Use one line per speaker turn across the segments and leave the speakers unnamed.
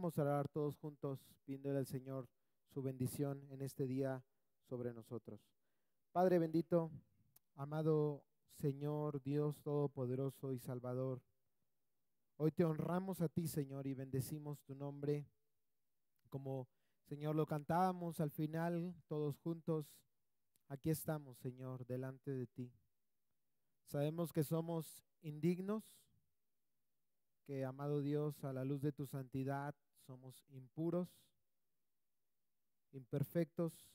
Vamos a orar todos juntos, pidiéndole al Señor su bendición en este día sobre nosotros. Padre bendito, amado Señor, Dios Todopoderoso y Salvador, hoy te honramos a ti, Señor, y bendecimos tu nombre, como, Señor, lo cantábamos al final, todos juntos. Aquí estamos, Señor, delante de ti. Sabemos que somos indignos, que, amado Dios, a la luz de tu santidad, somos impuros, imperfectos,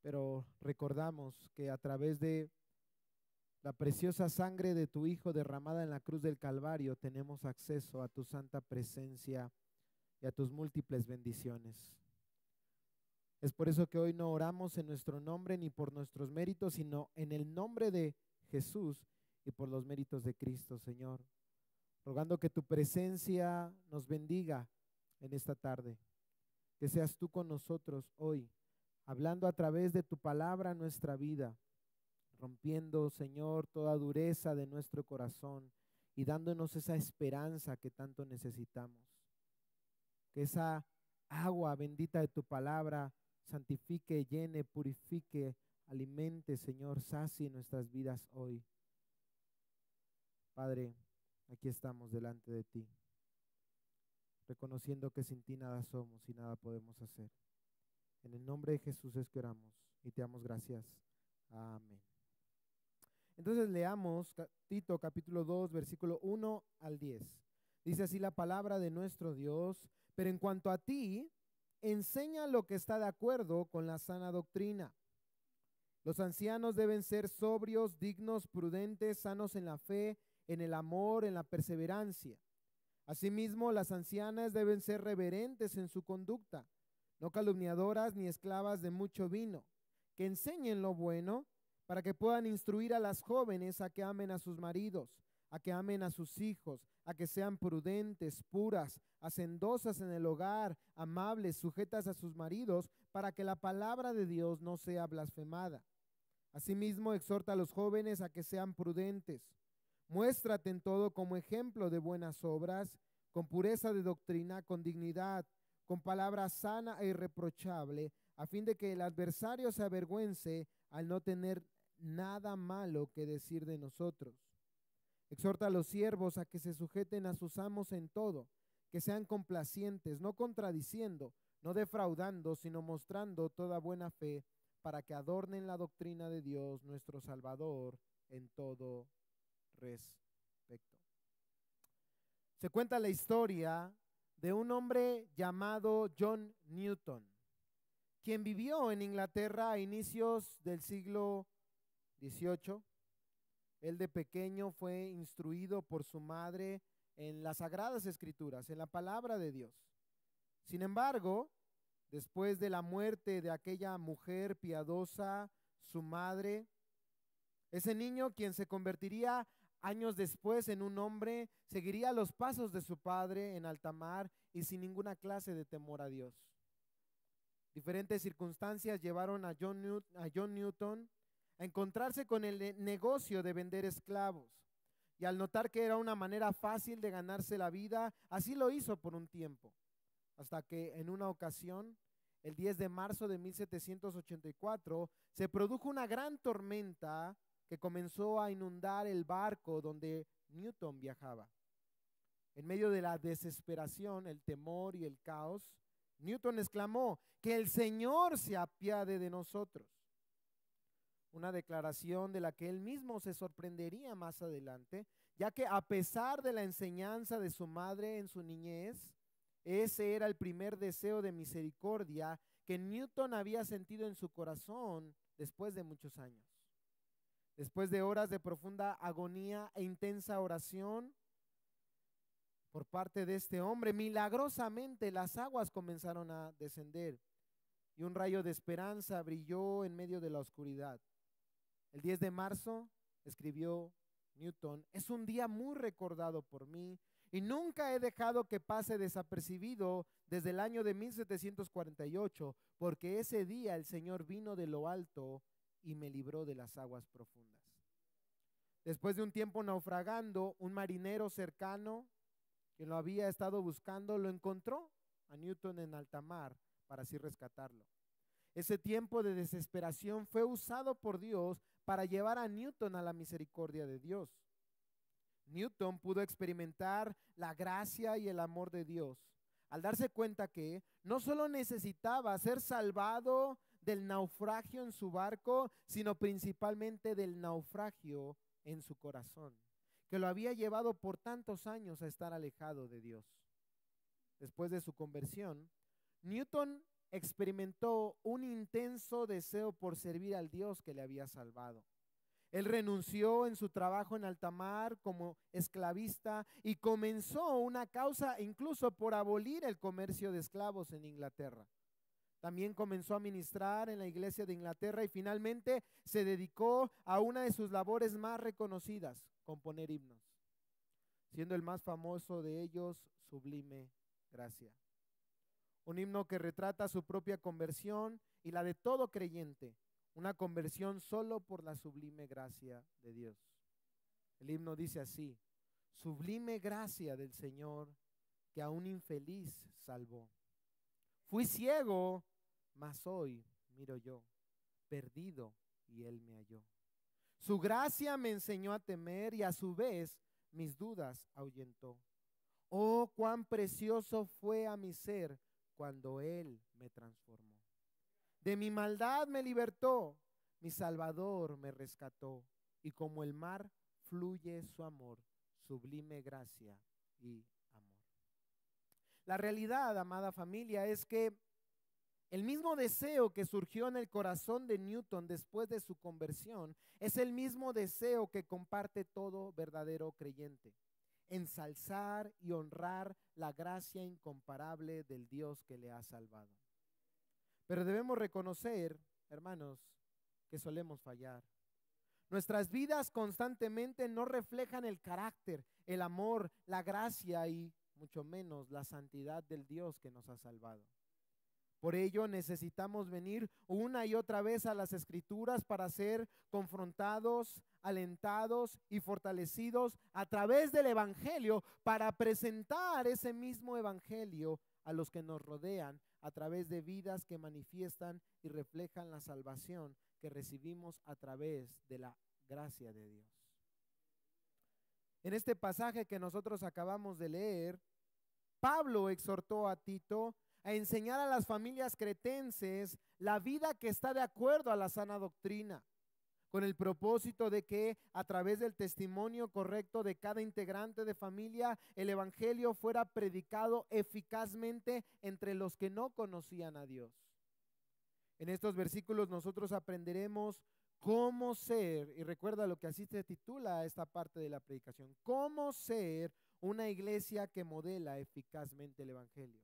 pero recordamos que a través de la preciosa sangre de tu Hijo derramada en la cruz del Calvario tenemos acceso a tu santa presencia y a tus múltiples bendiciones. Es por eso que hoy no oramos en nuestro nombre ni por nuestros méritos, sino en el nombre de Jesús y por los méritos de Cristo, Señor, rogando que tu presencia nos bendiga en esta tarde, que seas tú con nosotros hoy, hablando a través de tu palabra nuestra vida, rompiendo, Señor, toda dureza de nuestro corazón y dándonos esa esperanza que tanto necesitamos. Que esa agua bendita de tu palabra santifique, llene, purifique, alimente, Señor, sacie nuestras vidas hoy. Padre, aquí estamos delante de ti, reconociendo que sin ti nada somos y nada podemos hacer. En el nombre de Jesús es que oramos y te damos gracias. Amén. Entonces leamos Tito capítulo 2, versículo 1 al 10. Dice así la palabra de nuestro Dios: pero en cuanto a ti, enseña lo que está de acuerdo con la sana doctrina. Los ancianos deben ser sobrios, dignos, prudentes, sanos en la fe, en el amor, en la perseverancia. Asimismo, las ancianas deben ser reverentes en su conducta, no calumniadoras ni esclavas de mucho vino, que enseñen lo bueno, para que puedan instruir a las jóvenes a que amen a sus maridos, a que amen a sus hijos, a que sean prudentes, puras, hacendosas en el hogar, amables, sujetas a sus maridos, para que la palabra de Dios no sea blasfemada. Asimismo, exhorta a los jóvenes a que sean prudentes. Muéstrate en todo como ejemplo de buenas obras, con pureza de doctrina, con dignidad, con palabra sana e irreprochable, a fin de que el adversario se avergüence al no tener nada malo que decir de nosotros. Exhorta a los siervos a que se sujeten a sus amos en todo, que sean complacientes, no contradiciendo, no defraudando, sino mostrando toda buena fe, para que adornen la doctrina de Dios nuestro Salvador en todo respecto. Se cuenta la historia de un hombre llamado John Newton, quien vivió en Inglaterra a inicios del siglo XVIII. Él de pequeño fue instruido por su madre en las Sagradas Escrituras, en la palabra de Dios. Sin embargo, después de la muerte de aquella mujer piadosa, su madre, ese niño, quien se convertiría años después en un hombre, seguiría los pasos de su padre en alta mar y sin ninguna clase de temor a Dios. Diferentes circunstancias llevaron a John Newton a encontrarse con el negocio de vender esclavos. Y al notar que era una manera fácil de ganarse la vida, así lo hizo por un tiempo. Hasta que en una ocasión, el 10 de marzo de 1784, se produjo una gran tormenta que comenzó a inundar el barco donde Newton viajaba. En medio de la desesperación, el temor y el caos, Newton exclamó: que el Señor se apiade de nosotros. Una declaración de la que él mismo se sorprendería más adelante, ya que a pesar de la enseñanza de su madre en su niñez, ese era el primer deseo de misericordia que Newton había sentido en su corazón después de muchos años. Después de horas de profunda agonía e intensa oración por parte de este hombre, milagrosamente las aguas comenzaron a descender y un rayo de esperanza brilló en medio de la oscuridad. El 10 de marzo, escribió Newton, es un día muy recordado por mí y nunca he dejado que pase desapercibido desde el año de 1748, porque ese día el Señor vino de lo alto y me libró de las aguas profundas. Después de un tiempo naufragando, un marinero cercano quien lo había estado buscando, lo encontró a Newton en alta mar para así rescatarlo. Ese tiempo de desesperación fue usado por Dios para llevar a Newton a la misericordia de Dios. Newton pudo experimentar la gracia y el amor de Dios al darse cuenta que no solo necesitaba ser salvado del naufragio en su barco, sino principalmente del naufragio en su corazón, que lo había llevado por tantos años a estar alejado de Dios. Después de su conversión, Newton experimentó un intenso deseo por servir al Dios que le había salvado. Él renunció en su trabajo en alta mar como esclavista y comenzó una causa incluso por abolir el comercio de esclavos en Inglaterra. También comenzó a ministrar en la iglesia de Inglaterra y finalmente se dedicó a una de sus labores más reconocidas, componer himnos, siendo el más famoso de ellos Sublime Gracia. Un himno que retrata su propia conversión y la de todo creyente, una conversión solo por la sublime gracia de Dios. El himno dice así: sublime gracia del Señor que a un infeliz salvó. Fui ciego, mas hoy miro yo, perdido y Él me halló. Su gracia me enseñó a temer y a su vez mis dudas ahuyentó. Oh, cuán precioso fue a mi ser cuando Él me transformó. De mi maldad me libertó, mi Salvador me rescató, y como el mar fluye su amor, sublime gracia y amor. La realidad, amada familia, es que el mismo deseo que surgió en el corazón de Newton después de su conversión es el mismo deseo que comparte todo verdadero creyente: ensalzar y honrar la gracia incomparable del Dios que le ha salvado. Pero debemos reconocer, hermanos, que solemos fallar. Nuestras vidas constantemente no reflejan el carácter, el amor, la gracia y mucho menos la santidad del Dios que nos ha salvado. Por ello necesitamos venir una y otra vez a las Escrituras para ser confrontados, alentados y fortalecidos a través del Evangelio, para presentar ese mismo Evangelio a los que nos rodean a través de vidas que manifiestan y reflejan la salvación que recibimos a través de la gracia de Dios. En este pasaje que nosotros acabamos de leer, Pablo exhortó a Tito a enseñar a las familias cretenses la vida que está de acuerdo a la sana doctrina, con el propósito de que a través del testimonio correcto de cada integrante de familia, el evangelio fuera predicado eficazmente entre los que no conocían a Dios. En estos versículos nosotros aprenderemos cómo ser, y recuerda lo que así se titula esta parte de la predicación: cómo ser una iglesia que modela eficazmente el evangelio.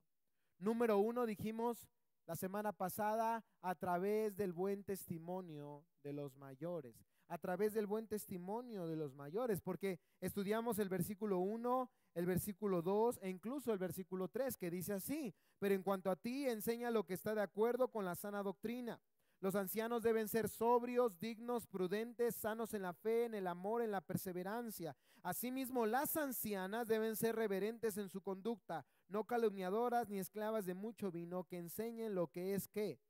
Número 1, dijimos la semana pasada, a través del buen testimonio de los mayores. A través del buen testimonio de los mayores, porque estudiamos el versículo 1, el versículo 2 e incluso el versículo 3, que dice así: pero en cuanto a ti, enseña lo que está de acuerdo con la sana doctrina. Los ancianos deben ser sobrios, dignos, prudentes, sanos en la fe, en el amor, en la perseverancia. Asimismo, las ancianas deben ser reverentes en su conducta, no calumniadoras ni esclavas de mucho vino, que enseñen lo que es ¿qué?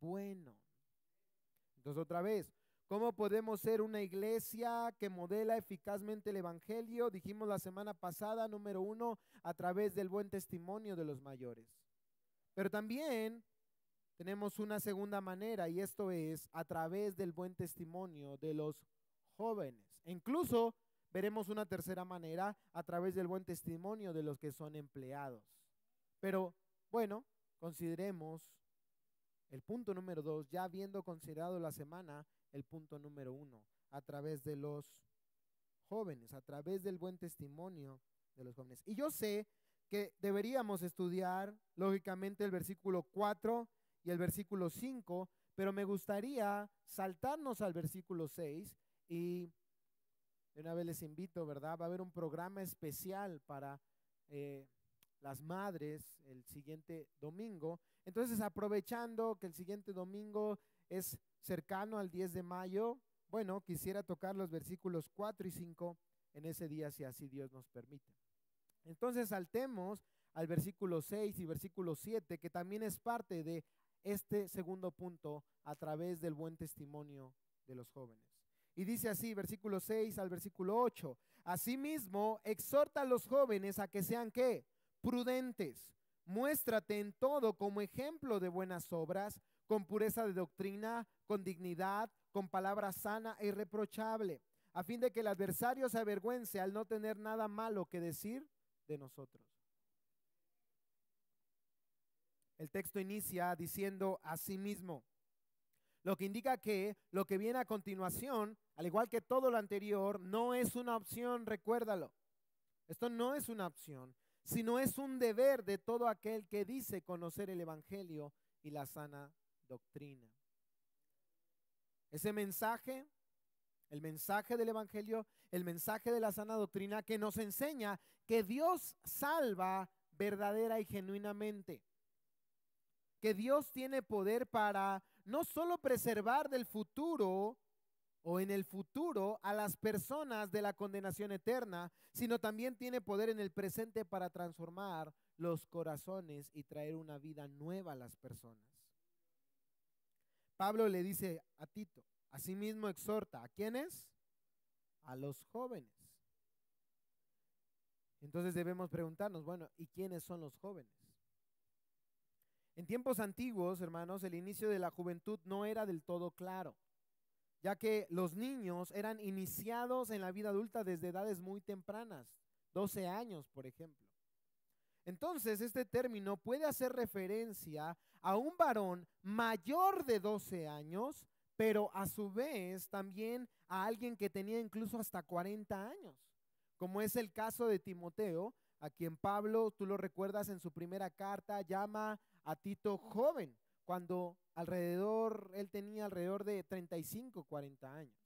Bueno. Entonces, otra vez, ¿cómo podemos ser una iglesia que modela eficazmente el evangelio? Dijimos la semana pasada, número 1, a través del buen testimonio de los mayores. Pero también tenemos una segunda manera, y esto es a través del buen testimonio de los jóvenes. E incluso veremos una tercera manera, a través del buen testimonio de los que son empleados. Pero bueno, consideremos el punto número 2, ya habiendo considerado la semana el punto número 1, a través de los jóvenes, a través del buen testimonio de los jóvenes. Y yo sé que deberíamos estudiar lógicamente el versículo 4 y el versículo 5, pero me gustaría saltarnos al versículo 6 y de una vez les invito, ¿verdad? Va a haber un programa especial para las madres el siguiente domingo. Entonces, aprovechando que el siguiente domingo es cercano al 10 de mayo, bueno, quisiera tocar los versículos 4 y 5 en ese día, si así Dios nos permite. Entonces saltemos al versículo 6 y versículo 7, que también es parte de este segundo punto a través del buen testimonio de los jóvenes. Y dice así, versículo 6 al versículo 8, asimismo, exhorta a los jóvenes a que sean, ¿qué? Prudentes. Muéstrate en todo como ejemplo de buenas obras, con pureza de doctrina, con dignidad, con palabra sana e irreprochable, a fin de que el adversario se avergüence al no tener nada malo que decir de nosotros. El texto inicia diciendo asimismo, lo que indica que lo que viene a continuación, al igual que todo lo anterior, no es una opción, recuérdalo. Esto no es una opción, sino es un deber de todo aquel que dice conocer el evangelio y la sana doctrina. Ese mensaje, el mensaje del evangelio, el mensaje de la sana doctrina que nos enseña que Dios salva verdadera y genuinamente, que Dios tiene poder para no solo preservar del futuro o en el futuro a las personas de la condenación eterna, sino también tiene poder en el presente para transformar los corazones y traer una vida nueva a las personas. Pablo le dice a Tito, asimismo exhorta, ¿a quiénes? A los jóvenes. Entonces debemos preguntarnos, bueno, ¿y quiénes son los jóvenes? En tiempos antiguos, hermanos, el inicio de la juventud no era del todo claro, ya que los niños eran iniciados en la vida adulta desde edades muy tempranas, 12 años, por ejemplo. Entonces, este término puede hacer referencia a un varón mayor de 12 años, pero a su vez también a alguien que tenía incluso hasta 40 años, como es el caso de Timoteo, a quien Pablo, tú lo recuerdas en su primera carta, llama a Tito joven, cuando él tenía alrededor de 35, 40 años.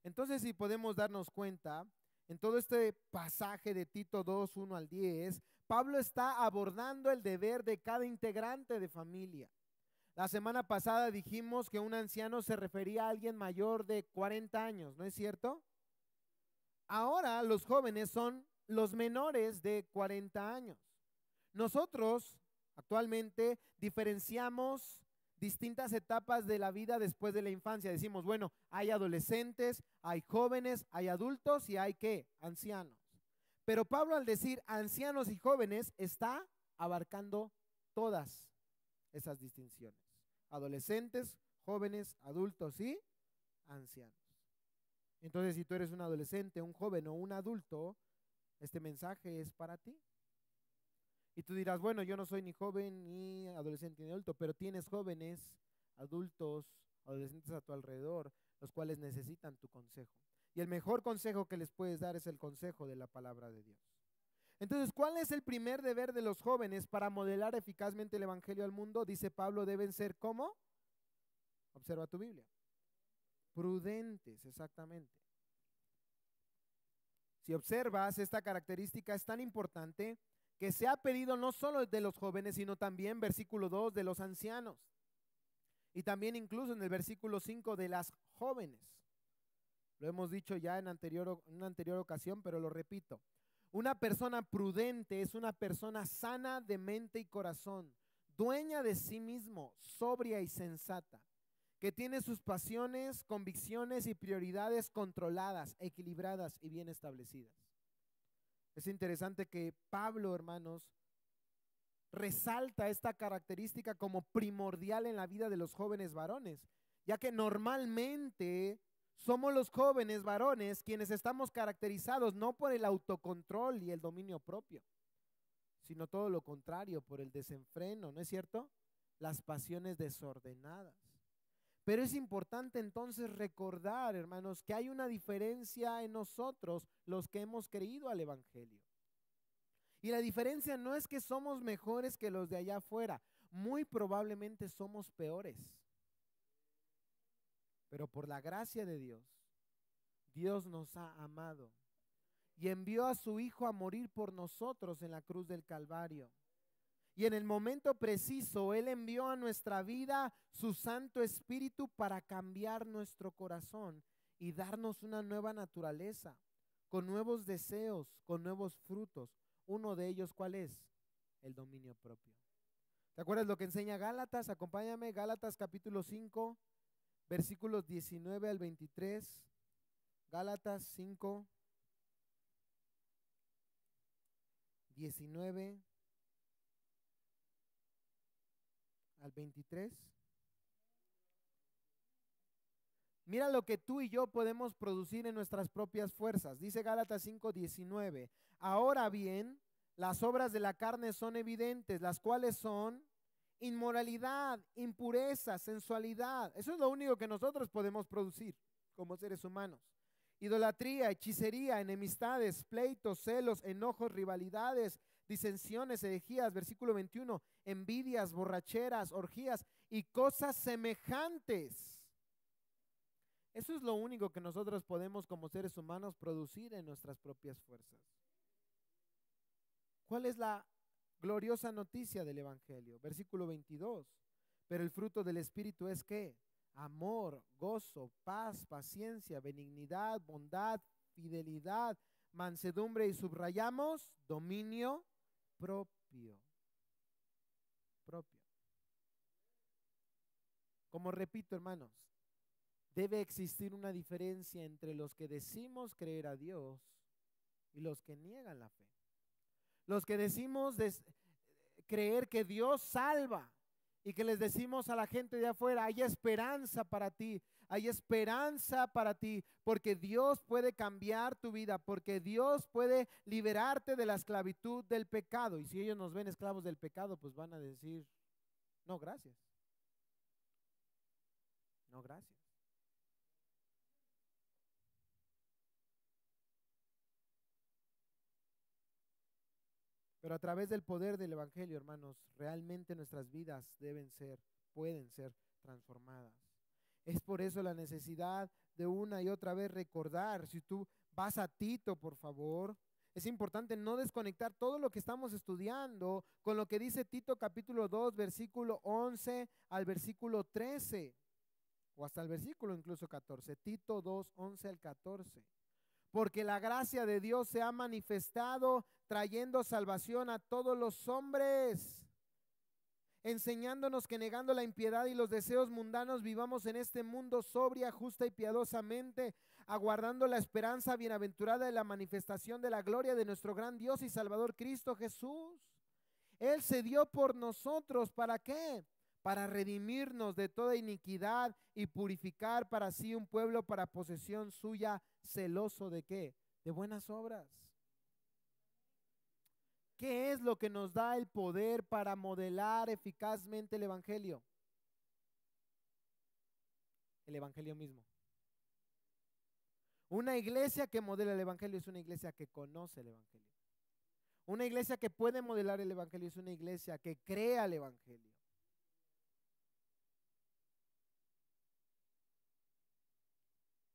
Entonces, si podemos darnos cuenta, en todo este pasaje de Tito 2, 1 al 10, Pablo está abordando el deber de cada integrante de familia. La semana pasada dijimos que un anciano se refería a alguien mayor de 40 años, ¿no es cierto? Ahora los jóvenes son los menores de 40 años. Nosotros actualmente diferenciamos distintas etapas de la vida después de la infancia. Decimos, bueno, hay adolescentes, hay jóvenes, hay adultos y hay ¿qué? Ancianos. Pero Pablo al decir ancianos y jóvenes está abarcando todas esas distinciones. Adolescentes, jóvenes, adultos y ancianos. Entonces, si tú eres un adolescente, un joven o un adulto, este mensaje es para ti. Y tú dirás, bueno, yo no soy ni joven, ni adolescente, ni adulto, pero tienes jóvenes, adultos, adolescentes a tu alrededor, los cuales necesitan tu consejo. Y el mejor consejo que les puedes dar es el consejo de la palabra de Dios. Entonces, ¿cuál es el primer deber de los jóvenes para modelar eficazmente el evangelio al mundo? Dice Pablo, deben ser ¿cómo? Observa tu Biblia. Prudentes, exactamente. Si observas, esta característica es tan importante que se ha pedido no solo de los jóvenes, sino también, versículo 2, de los ancianos. Y también incluso en el versículo 5 de las jóvenes. Lo hemos dicho ya en una anterior ocasión, pero lo repito. Una persona prudente es una persona sana de mente y corazón, dueña de sí mismo, sobria y sensata, que tiene sus pasiones, convicciones y prioridades controladas, equilibradas y bien establecidas. Es interesante que Pablo, hermanos, resalta esta característica como primordial en la vida de los jóvenes varones, ya que normalmente somos los jóvenes varones quienes estamos caracterizados no por el autocontrol y el dominio propio, sino todo lo contrario, por el desenfreno, ¿no es cierto? Las pasiones desordenadas. Pero es importante entonces recordar, hermanos, que hay una diferencia en nosotros, los que hemos creído al evangelio. Y la diferencia no es que somos mejores que los de allá afuera, muy probablemente somos peores. Pero por la gracia de Dios, Dios nos ha amado y envió a su Hijo a morir por nosotros en la cruz del Calvario. Y en el momento preciso, Él envió a nuestra vida su Santo Espíritu para cambiar nuestro corazón y darnos una nueva naturaleza, con nuevos deseos, con nuevos frutos. Uno de ellos, ¿cuál es? El dominio propio. ¿Te acuerdas lo que enseña Gálatas? Acompáñame, Gálatas capítulo 5, versículos 19 al 23. Gálatas 5, 19 al 23. Mira lo que tú y yo podemos producir en nuestras propias fuerzas. Dice Gálatas 5:19. Ahora bien, las obras de la carne son evidentes, las cuales son inmoralidad, impureza, sensualidad. Eso es lo único que nosotros podemos producir como seres humanos. Idolatría, hechicería, enemistades, pleitos, celos, enojos, rivalidades, disensiones, herejías, versículo 21, envidias, borracheras, orgías y cosas semejantes. Eso es lo único que nosotros podemos como seres humanos producir en nuestras propias fuerzas. ¿Cuál es la gloriosa noticia del Evangelio? Versículo 22. Pero el fruto del Espíritu es ¿qué? Amor, gozo, paz, paciencia, benignidad, bondad, fidelidad, mansedumbre y subrayamos dominio propio. Propio. Como repito, hermanos, debe existir una diferencia entre los que decimos creer a Dios y los que niegan la fe. Los que decimos creer que Dios salva y que les decimos a la gente de afuera, hay esperanza para ti, hay esperanza para ti, porque Dios puede cambiar tu vida, porque Dios puede liberarte de la esclavitud del pecado. Y si ellos nos ven esclavos del pecado, pues van a decir, no, gracias. No, gracias. Pero a través del poder del Evangelio, hermanos, realmente nuestras vidas pueden ser transformadas. Es por eso la necesidad de una y otra vez recordar. Si tú vas a Tito, por favor, es importante no desconectar todo lo que estamos estudiando con lo que dice Tito capítulo 2, versículo 11 al versículo 13, o hasta el versículo incluso 14. Tito 2, 11 al 14. Porque la gracia de Dios se ha manifestado trayendo salvación a todos los hombres, enseñándonos que negando la impiedad y los deseos mundanos vivamos en este mundo sobria, justa y piadosamente, aguardando la esperanza bienaventurada de la manifestación de la gloria de nuestro gran Dios y Salvador Cristo Jesús. Él se dio por nosotros, ¿para qué? Para redimirnos de toda iniquidad y purificar para sí un pueblo para posesión suya, celoso ¿de qué? De buenas obras. ¿Qué es lo que nos da el poder para modelar eficazmente el Evangelio? El Evangelio mismo. Una iglesia que modela el Evangelio es una iglesia que conoce el Evangelio. Una iglesia que puede modelar el Evangelio es una iglesia que crea el Evangelio.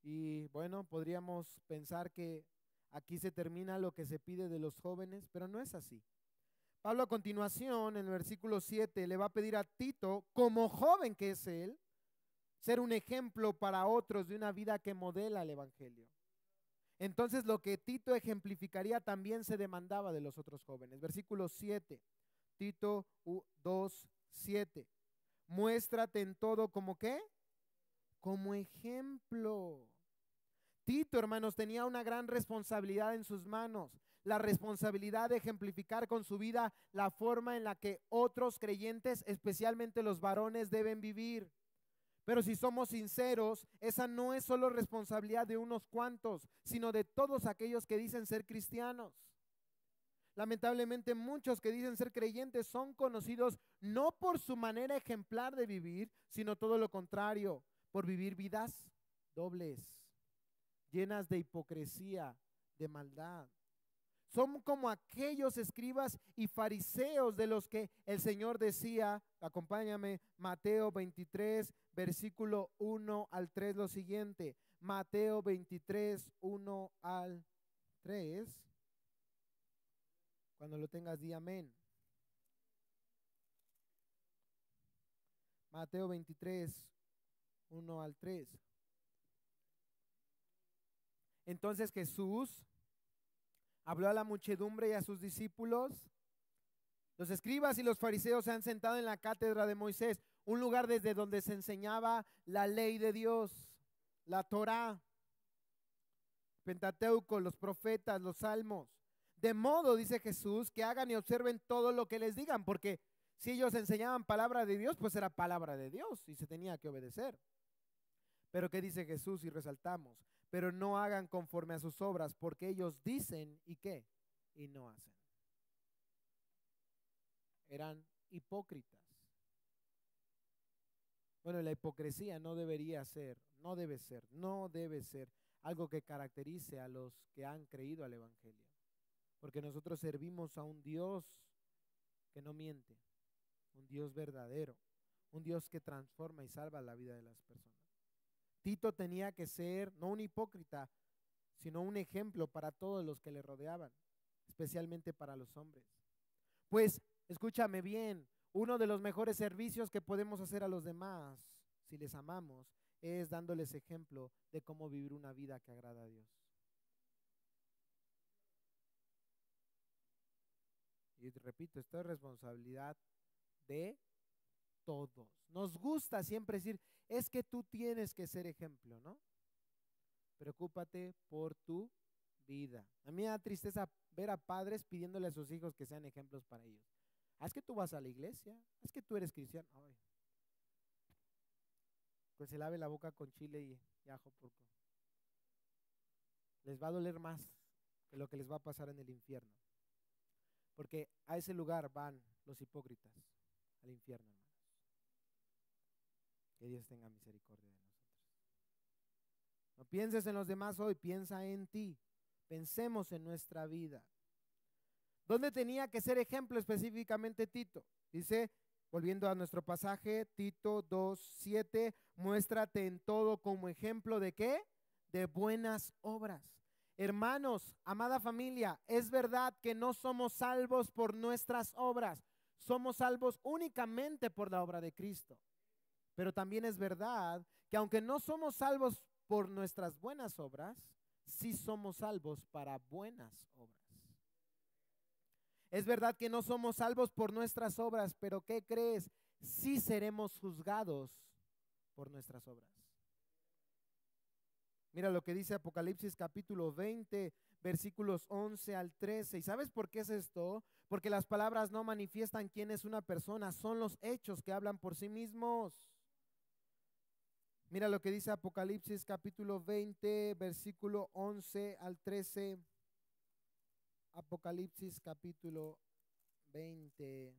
Y bueno, podríamos pensar que aquí se termina lo que se pide de los jóvenes, pero no es así. Pablo a continuación, en el versículo 7, le va a pedir a Tito, como joven que es él, ser un ejemplo para otros de una vida que modela el Evangelio. Entonces lo que Tito ejemplificaría también se demandaba de los otros jóvenes. Versículo 7, Tito 2, 7. Muéstrate en todo como ¿qué? Como ejemplo. Tito, hermanos, tenía una gran responsabilidad en sus manos, la responsabilidad de ejemplificar con su vida la forma en la que otros creyentes, especialmente los varones, deben vivir. Pero si somos sinceros, esa no es solo responsabilidad de unos cuantos, sino de todos aquellos que dicen ser cristianos. Lamentablemente muchos que dicen ser creyentes son conocidos no por su manera ejemplar de vivir, sino todo lo contrario, por vivir vidas dobles, llenas de hipocresía, de maldad. Son como aquellos escribas y fariseos de los que el Señor decía, acompáñame, Mateo 23, versículo 1 al 3, lo siguiente. Mateo 23, 1 al 3. Cuando lo tengas, di amén. Mateo 23, 1 al 3. Entonces Jesús, Habló a la muchedumbre y a sus discípulos. Los escribas y los fariseos se han sentado en la cátedra de Moisés, un lugar desde donde se enseñaba la ley de Dios, la Torá, Pentateuco, los profetas, los salmos. De modo, dice Jesús, que hagan y observen todo lo que les digan, porque si ellos enseñaban palabra de Dios, pues era palabra de Dios y se tenía que obedecer. Pero ¿qué dice Jesús? Y resaltamos, pero no hagan conforme a sus obras, porque ellos dicen y ¿qué? Y no hacen. Eran hipócritas. Bueno, la hipocresía no debería ser, no debe ser algo que caracterice a los que han creído al Evangelio. Porque nosotros servimos a un Dios que no miente, un Dios verdadero, un Dios que transforma y salva la vida de las personas. Tito tenía que ser no un hipócrita, sino un ejemplo para todos los que le rodeaban, especialmente para los hombres. Pues, escúchame bien, uno de los mejores servicios que podemos hacer a los demás, si les amamos, es dándoles ejemplo de cómo vivir una vida que agrada a Dios. Y repito, esto es responsabilidad de todos. Nos gusta siempre decir, es que tú tienes que ser ejemplo, ¿no? Preocúpate por tu vida. A mí me da tristeza ver a padres pidiéndole a sus hijos que sean ejemplos para ellos. Es que tú vas a la iglesia, es que tú eres cristiano. Ay. Pues se lave la boca con chile y ajo, porque les va a doler más que lo que les va a pasar en el infierno. Porque a ese lugar van los hipócritas, al infierno, hermanos. Que Dios tenga misericordia de nosotros. No pienses en los demás hoy, piensa en ti. Pensemos en nuestra vida. ¿Dónde tenía que ser ejemplo específicamente Tito? Dice, volviendo a nuestro pasaje, Tito 2:7, muéstrate en todo como ejemplo de ¿qué? De buenas obras. Hermanos, amada familia, es verdad que no somos salvos por nuestras obras, somos salvos únicamente por la obra de Cristo. Pero también es verdad que aunque no somos salvos por nuestras buenas obras, sí somos salvos para buenas obras. Es verdad que no somos salvos por nuestras obras, pero ¿qué crees? Sí seremos juzgados por nuestras obras. Mira lo que dice Apocalipsis capítulo 20, versículos 11 al 13. ¿Y sabes por qué es esto? Porque las palabras no manifiestan quién es una persona, son los hechos que hablan por sí mismos. Mira lo que dice Apocalipsis capítulo 20, versículo 11 al 13. Apocalipsis capítulo 20,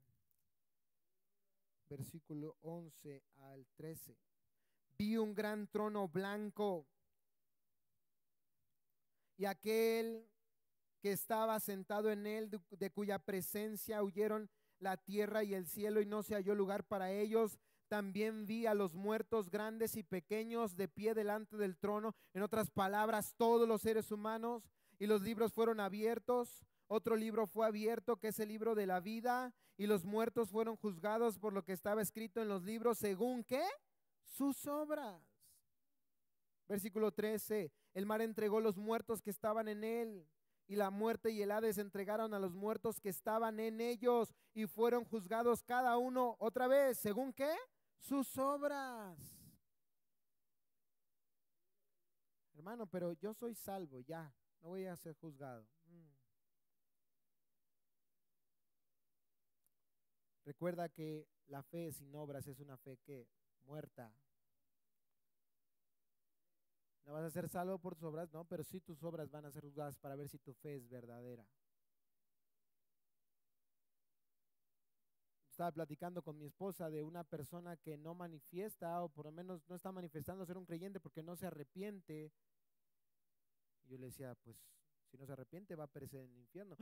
versículo 11 al 13. Vi un gran trono blanco y aquel que estaba sentado en él, de cuya presencia huyeron la tierra y el cielo y no se halló lugar para ellos. También vi a los muertos grandes y pequeños de pie delante del trono, en otras palabras, todos los seres humanos, y los libros fueron abiertos. Otro libro fue abierto, que es el libro de la vida, y los muertos fueron juzgados por lo que estaba escrito en los libros, según ¿qué? Sus obras. Versículo 13, el mar entregó los muertos que estaban en él, y la muerte y el Hades entregaron a los muertos que estaban en ellos, y fueron juzgados cada uno, otra vez, ¿según qué? Sus obras. Hermano, pero yo soy salvo, ya, no voy a ser juzgado. Recuerda que la fe sin obras es una fe que muerta. No vas a ser salvo por tus obras, no, pero sí tus obras van a ser juzgadas para ver si tu fe es verdadera. Estaba platicando con mi esposa de una persona que no manifiesta, o por lo menos no está manifestando ser un creyente porque no se arrepiente. Y yo le decía, pues si no se arrepiente va a perecer en el infierno.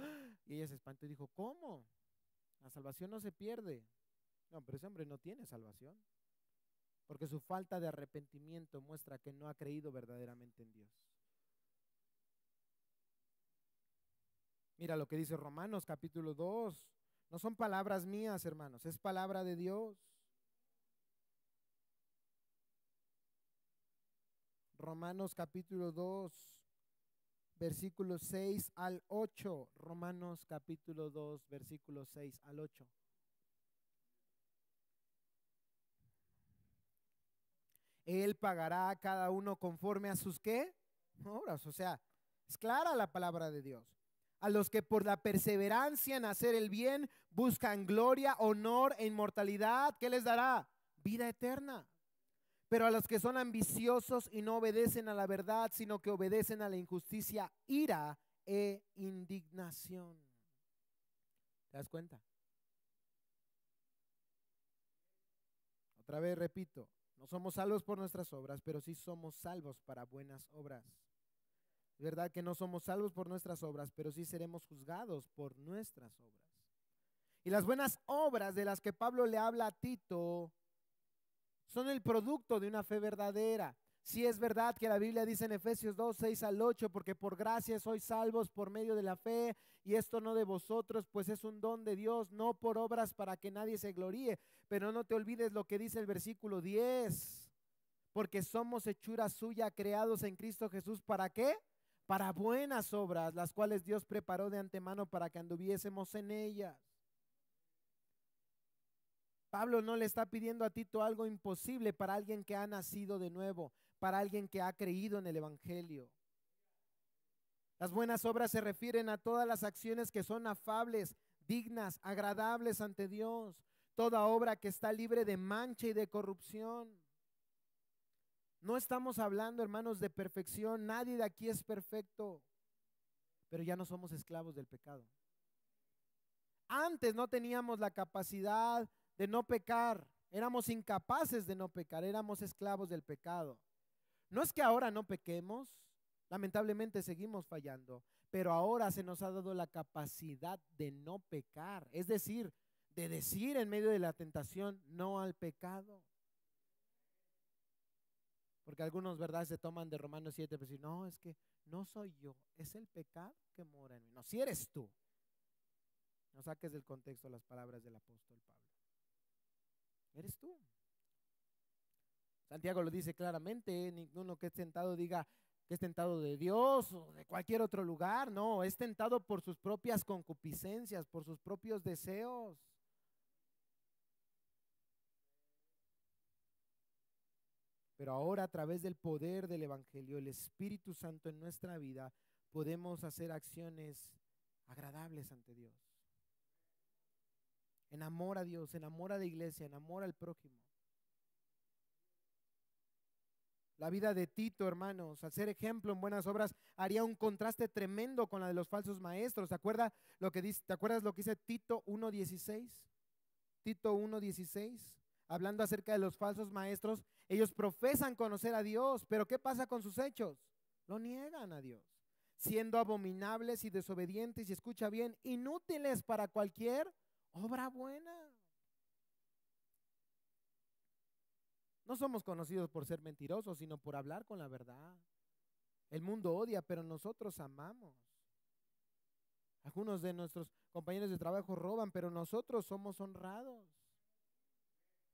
Y ella se espantó y dijo, ¿cómo? La salvación no se pierde. No, pero ese hombre no tiene salvación, porque su falta de arrepentimiento muestra que no ha creído verdaderamente en Dios. Mira lo que dice Romanos capítulo 2. No son palabras mías, hermanos, es palabra de Dios. Romanos capítulo 2, versículos 6 al 8. Romanos capítulo 2, versículos 6 al 8. Él pagará a cada uno conforme a sus ¿qué? Obras. O sea, es clara la palabra de Dios. A los que por la perseverancia en hacer el bien buscan gloria, honor e inmortalidad, ¿qué les dará? Vida eterna. Pero a los que son ambiciosos y no obedecen a la verdad, sino que obedecen a la injusticia, ira e indignación. ¿Te das cuenta? Otra vez repito, no somos salvos por nuestras obras, pero sí somos salvos para buenas obras. Es verdad que no somos salvos por nuestras obras, pero sí seremos juzgados por nuestras obras. Y las buenas obras de las que Pablo le habla a Tito son el producto de una fe verdadera. Sí es verdad que la Biblia dice en Efesios 2, 6 al 8, porque por gracia sois salvos por medio de la fe, y esto no de vosotros, pues es un don de Dios, no por obras para que nadie se gloríe. Pero no te olvides lo que dice el versículo 10, porque somos hechura suya, creados en Cristo Jesús, ¿para qué? Para buenas obras, las cuales Dios preparó de antemano para que anduviésemos en ellas. Pablo no le está pidiendo a Tito algo imposible para alguien que ha nacido de nuevo, para alguien que ha creído en el Evangelio. Las buenas obras se refieren a todas las acciones que son afables, dignas, agradables ante Dios. Toda obra que está libre de mancha y de corrupción. No estamos hablando, hermanos, de perfección. Nadie de aquí es perfecto, pero ya no somos esclavos del pecado. Antes no teníamos la capacidad de no pecar, éramos incapaces de no pecar, éramos esclavos del pecado. No es que ahora no pequemos, lamentablemente seguimos fallando, pero ahora se nos ha dado la capacidad de no pecar, es decir, de decir en medio de la tentación no al pecado. Porque algunos, ¿verdad?, se toman de Romanos 7, pues decir, no, es que no soy yo, es el pecado que mora en mí. No, si eres tú. No saques del contexto las palabras del apóstol Pablo. Eres tú. Santiago lo dice claramente, ninguno que es tentado diga que es tentado de Dios o de cualquier otro lugar. No, es tentado por sus propias concupiscencias, por sus propios deseos. Pero ahora, a través del poder del Evangelio, el Espíritu Santo en nuestra vida, podemos hacer acciones agradables ante Dios. Enamora a Dios, enamora a la iglesia, enamora al prójimo. La vida de Tito, hermanos, al ser ejemplo en buenas obras, haría un contraste tremendo con la de los falsos maestros. ¿Te acuerdas lo que dice Tito 1:16? Tito 1:16, hablando acerca de los falsos maestros. Ellos profesan conocer a Dios, pero ¿qué pasa con sus hechos? Lo niegan a Dios, siendo abominables y desobedientes, y escucha bien, inútiles para cualquier obra buena. No somos conocidos por ser mentirosos, sino por hablar con la verdad. El mundo odia, pero nosotros amamos. Algunos de nuestros compañeros de trabajo roban, pero nosotros somos honrados.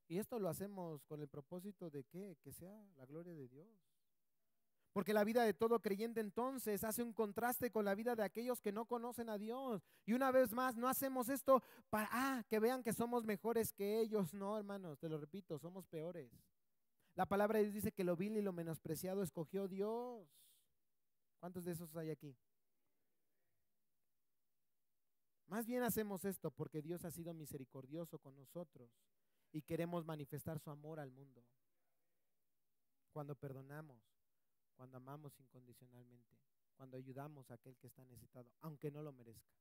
Y esto lo hacemos con el propósito de ¿qué? Que sea la gloria de Dios. Porque la vida de todo creyente entonces hace un contraste con la vida de aquellos que no conocen a Dios. Y una vez más, no hacemos esto para que vean que somos mejores que ellos. No, hermanos, te lo repito, somos peores. La palabra de Dios dice que lo vil y lo menospreciado escogió Dios. ¿Cuántos de esos hay aquí? Más bien hacemos esto porque Dios ha sido misericordioso con nosotros y queremos manifestar su amor al mundo. Cuando perdonamos, cuando amamos incondicionalmente, cuando ayudamos a aquel que está necesitado, aunque no lo merezca.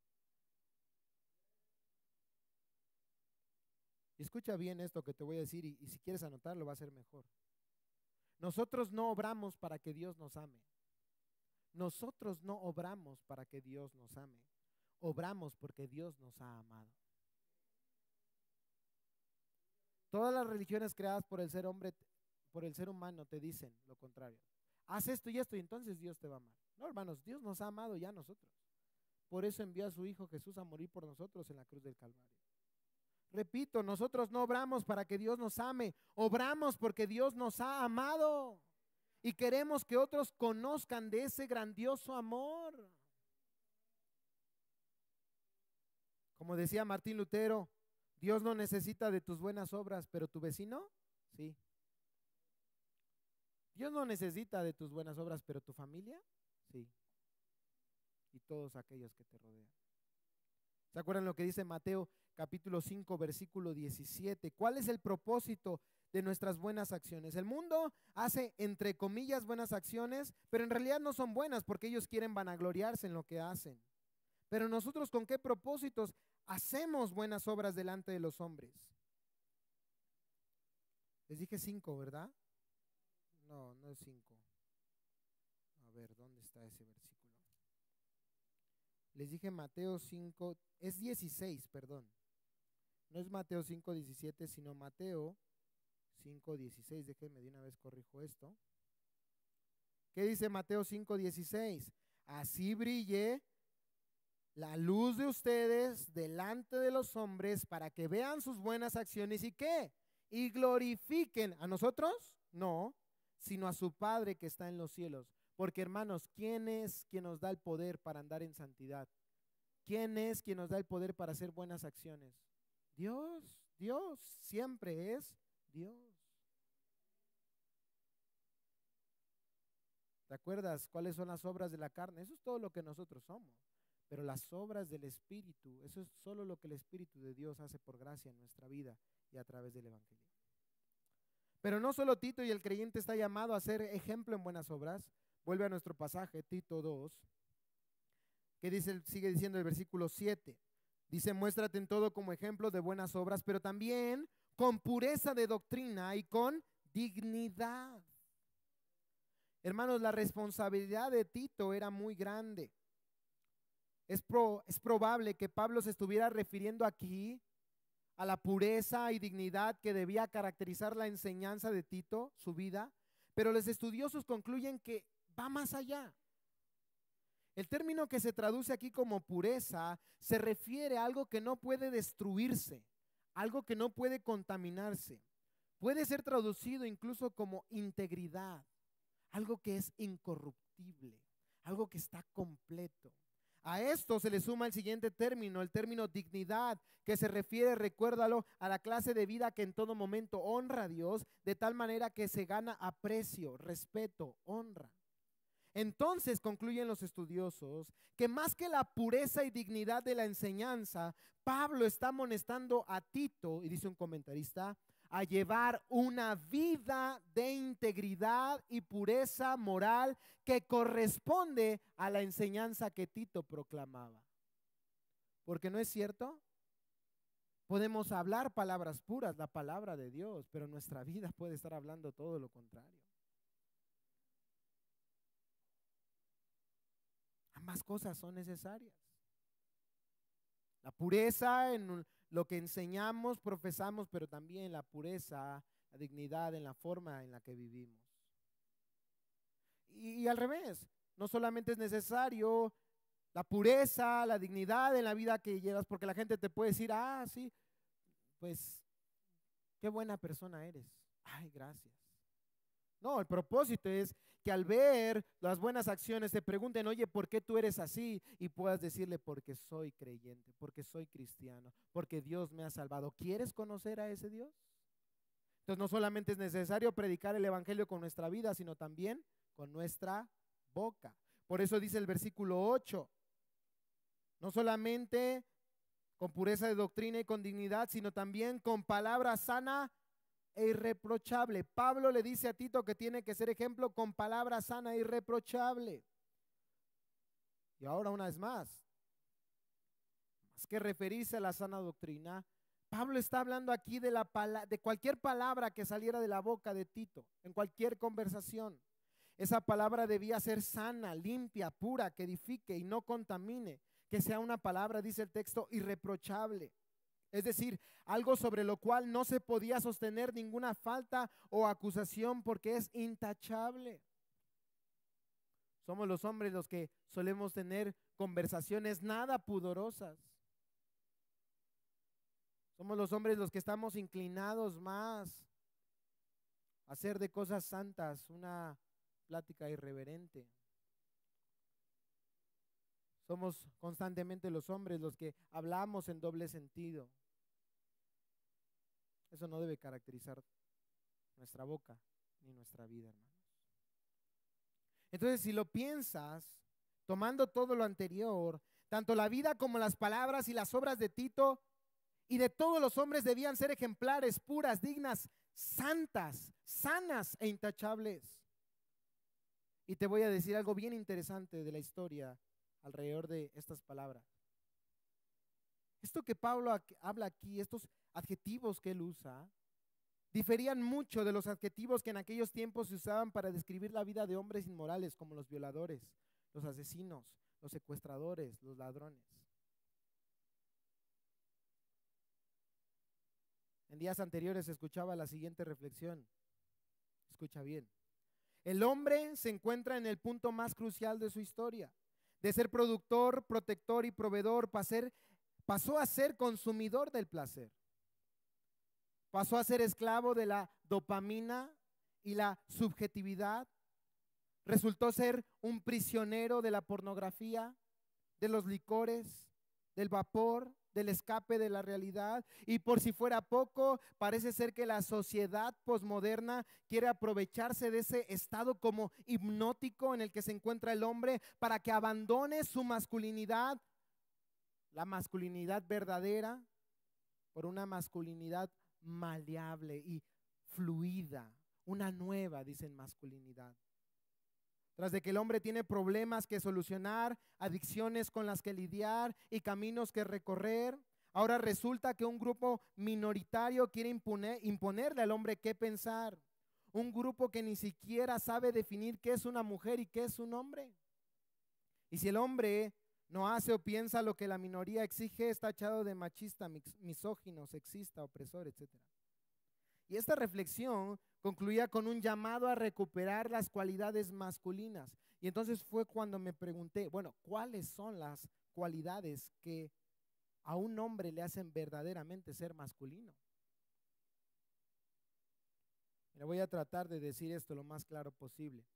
Y escucha bien esto que te voy a decir, y si quieres anotarlo va a ser mejor. Nosotros no obramos para que Dios nos ame. Nosotros no obramos para que Dios nos ame. Obramos porque Dios nos ha amado. Todas las religiones creadas por el ser humano te dicen lo contrario. Haz esto y esto y entonces Dios te va a amar. No, hermanos, Dios nos ha amado ya a nosotros. Por eso envió a su Hijo Jesús a morir por nosotros en la cruz del Calvario. Repito, nosotros no obramos para que Dios nos ame, obramos porque Dios nos ha amado. y queremos que otros conozcan de ese grandioso amor. Como decía Martín Lutero, Dios no necesita de tus buenas obras, pero tu vecino, sí. Dios no necesita de tus buenas obras, pero tu familia, sí. Y todos aquellos que te rodean. ¿Se acuerdan lo que dice Mateo capítulo 5, versículo 17? ¿Cuál es el propósito de nuestras buenas acciones? El mundo hace, entre comillas, buenas acciones, pero en realidad no son buenas porque ellos quieren vanagloriarse en lo que hacen. Pero nosotros, ¿con qué propósitos hacemos buenas obras delante de los hombres? Les dije 5, ¿verdad? No, no es 5. A ver, ¿dónde está ese versículo? Les dije Mateo 5, es 16, perdón. No es Mateo 5, 17, sino Mateo 5, 16. Déjenme de una vez corrijo esto. ¿Qué dice Mateo 5, 16? Así brille la luz de ustedes delante de los hombres para que vean sus buenas acciones y ¿qué? Y glorifiquen a nosotros, no, sino a su Padre que está en los cielos. Porque hermanos, ¿quién es quien nos da el poder para andar en santidad? ¿Quién es quien nos da el poder para hacer buenas acciones? Dios, Dios, siempre es Dios. ¿Te acuerdas cuáles son las obras de la carne? Eso es todo lo que nosotros somos. Pero las obras del Espíritu, eso es solo lo que el Espíritu de Dios hace por gracia en nuestra vida y a través del Evangelio. Pero no solo Tito y el creyente está llamado a ser ejemplo en buenas obras. Vuelve a nuestro pasaje, Tito 2, que dice, sigue diciendo el versículo 7. Dice, muéstrate en todo como ejemplo de buenas obras, pero también con pureza de doctrina y con dignidad. Hermanos, la responsabilidad de Tito era muy grande. Es probable que Pablo se estuviera refiriendo aquí a la pureza y dignidad que debía caracterizar la enseñanza de Tito, su vida, pero los estudiosos concluyen que va más allá. El término que se traduce aquí como pureza se refiere a algo que no puede destruirse, algo que no puede contaminarse. Puede ser traducido incluso como integridad, algo que es incorruptible, algo que está completo. A esto se le suma el siguiente término, el término dignidad, que se refiere, recuérdalo, a la clase de vida que en todo momento honra a Dios, de tal manera que se gana aprecio, respeto, honra. Entonces concluyen los estudiosos que más que la pureza y dignidad de la enseñanza, Pablo está amonestando a Tito, y dice un comentarista, a llevar una vida de integridad y pureza moral que corresponde a la enseñanza que Tito proclamaba. Porque no es cierto, podemos hablar palabras puras, la palabra de Dios, pero nuestra vida puede estar hablando todo lo contrario. Ambas cosas son necesarias. La pureza en lo que enseñamos, profesamos, pero también la pureza, la dignidad en la forma en la que vivimos. Y al revés, no solamente es necesario la pureza, la dignidad en la vida que llevas, porque la gente te puede decir, ah, sí, pues qué buena persona eres. Ay, gracias. No, el propósito es que al ver las buenas acciones te pregunten, oye, ¿por qué tú eres así? Y puedas decirle, porque soy creyente, porque soy cristiano, porque Dios me ha salvado. ¿Quieres conocer a ese Dios? Entonces no solamente es necesario predicar el evangelio con nuestra vida, sino también con nuestra boca. Por eso dice el versículo 8, no solamente con pureza de doctrina y con dignidad, sino también con palabra sana e irreprochable. Pablo le dice a Tito que tiene que ser ejemplo con palabra sana e irreprochable. Y ahora una vez más que referirse a la sana doctrina, Pablo está hablando aquí de cualquier palabra que saliera de la boca de Tito, en cualquier conversación. Esa palabra debía ser sana, limpia, pura, que edifique y no contamine, que sea una palabra, dice el texto, irreprochable. Es decir, algo sobre lo cual no se podía sostener ninguna falta o acusación porque es intachable. Somos los hombres los que solemos tener conversaciones nada pudorosas. Somos los hombres los que estamos inclinados más a hacer de cosas santas una plática irreverente. Somos constantemente los hombres los que hablamos en doble sentido. Eso no debe caracterizar nuestra boca ni nuestra vida, hermanos. Entonces, si lo piensas, tomando todo lo anterior, tanto la vida como las palabras y las obras de Tito y de todos los hombres debían ser ejemplares, puras, dignas, santas, sanas e intachables. Y te voy a decir algo bien interesante de la historia alrededor de estas palabras. Esto que Pablo habla aquí, estos adjetivos que él usa, diferían mucho de los adjetivos que en aquellos tiempos se usaban para describir la vida de hombres inmorales, como los violadores, los asesinos, los secuestradores, los ladrones. En días anteriores escuchaba la siguiente reflexión. Escucha bien. El hombre se encuentra en el punto más crucial de su historia. De ser productor, protector y proveedor, pasó a ser consumidor del placer. Pasó a ser esclavo de la dopamina y la subjetividad. Resultó ser un prisionero de la pornografía, de los licores, del vapor, del escape de la realidad. Y por si fuera poco, parece ser que la sociedad posmoderna quiere aprovecharse de ese estado como hipnótico en el que se encuentra el hombre para que abandone su masculinidad, la masculinidad verdadera, por una masculinidad maleable y fluida, una nueva, dicen, masculinidad. Tras de que el hombre tiene problemas que solucionar, adicciones con las que lidiar y caminos que recorrer, ahora resulta que un grupo minoritario quiere imponerle al hombre qué pensar. Un grupo que ni siquiera sabe definir qué es una mujer y qué es un hombre. Y si el hombre no hace o piensa lo que la minoría exige, está tachado de machista, misógino, sexista, opresor, etc. Y esta reflexión concluía con un llamado a recuperar las cualidades masculinas. Y entonces fue cuando me pregunté, bueno, ¿cuáles son las cualidades que a un hombre le hacen verdaderamente ser masculino? Le voy a tratar de decir esto lo más claro posible.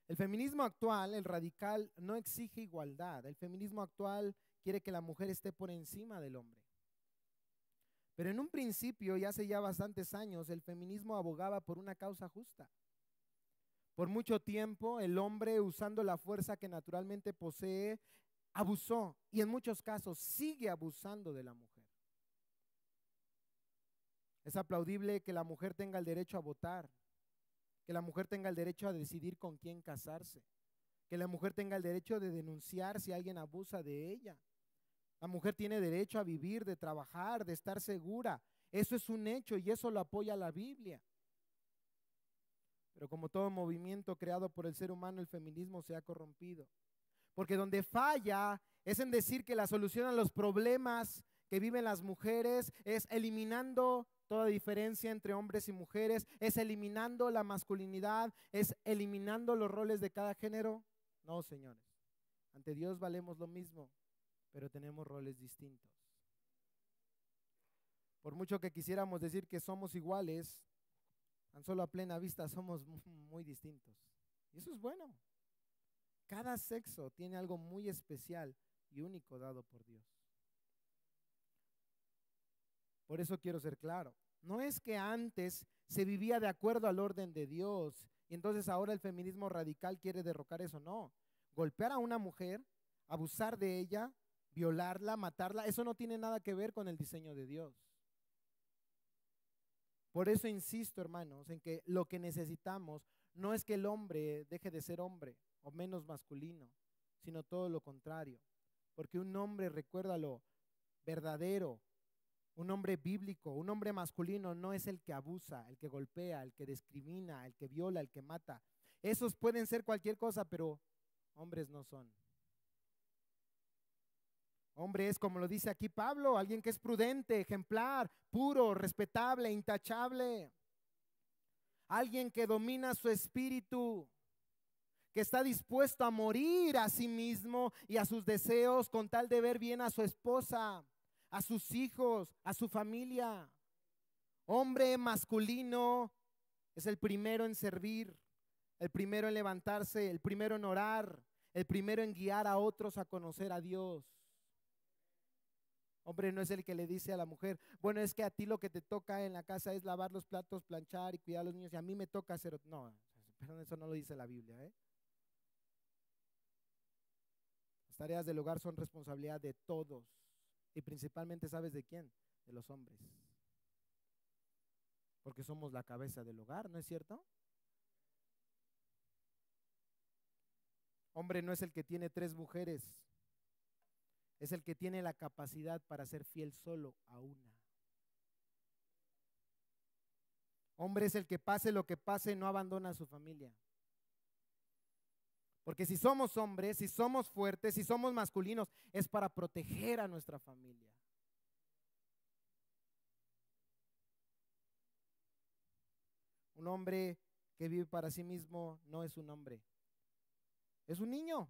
El feminismo actual, el radical, no exige igualdad. El feminismo actual quiere que la mujer esté por encima del hombre. Pero en un principio, y hace ya bastantes años, el feminismo abogaba por una causa justa. Por mucho tiempo, el hombre, usando la fuerza que naturalmente posee, abusó y en muchos casos sigue abusando de la mujer. Es aplaudible que la mujer tenga el derecho a votar, que la mujer tenga el derecho a decidir con quién casarse, que la mujer tenga el derecho de denunciar si alguien abusa de ella. La mujer tiene derecho a vivir, de trabajar, de estar segura. Eso es un hecho y eso lo apoya la Biblia. Pero como todo movimiento creado por el ser humano, el feminismo se ha corrompido. Porque donde falla es en decir que la solución a los problemas que viven las mujeres es eliminando toda diferencia entre hombres y mujeres, es eliminando la masculinidad, es eliminando los roles de cada género. No, señores. Ante Dios valemos lo mismo, pero tenemos roles distintos. Por mucho que quisiéramos decir que somos iguales, tan solo a plena vista somos muy distintos. Y eso es bueno. Cada sexo tiene algo muy especial y único dado por Dios. Por eso quiero ser claro. No es que antes se vivía de acuerdo al orden de Dios y entonces ahora el feminismo radical quiere derrocar eso. No. Golpear a una mujer, abusar de ella, violarla, matarla, eso no tiene nada que ver con el diseño de Dios. Por eso insisto, hermanos, en que lo que necesitamos no es que el hombre deje de ser hombre o menos masculino, sino todo lo contrario. Porque un hombre, recuérdalo, verdadero, un hombre bíblico, un hombre masculino no es el que abusa, el que golpea, el que discrimina, el que viola, el que mata. Esos pueden ser cualquier cosa, pero hombres no son. Hombre es, como lo dice aquí Pablo, alguien que es prudente, ejemplar, puro, respetable, intachable. Alguien que domina su espíritu, que está dispuesto a morir a sí mismo y a sus deseos con tal de ver bien a su esposa, a sus hijos, a su familia. Hombre masculino es el primero en servir, el primero en levantarse, el primero en orar, el primero en guiar a otros a conocer a Dios. Hombre no es el que le dice a la mujer, bueno, es que a ti lo que te toca en la casa es lavar los platos, planchar y cuidar a los niños, y a mí me toca hacer. No, pero eso no lo dice la Biblia, ¿eh? Las tareas del hogar son responsabilidad de todos, y principalmente, ¿sabes de quién? De los hombres, porque somos la cabeza del hogar, ¿no es cierto? Hombre no es el que tiene 3 mujeres, es el que tiene la capacidad para ser fiel solo a una. Hombre es el que pase lo que pase, no abandona a su familia. Porque si somos hombres, si somos fuertes, si somos masculinos, es para proteger a nuestra familia. Un hombre que vive para sí mismo no es un hombre, es un niño.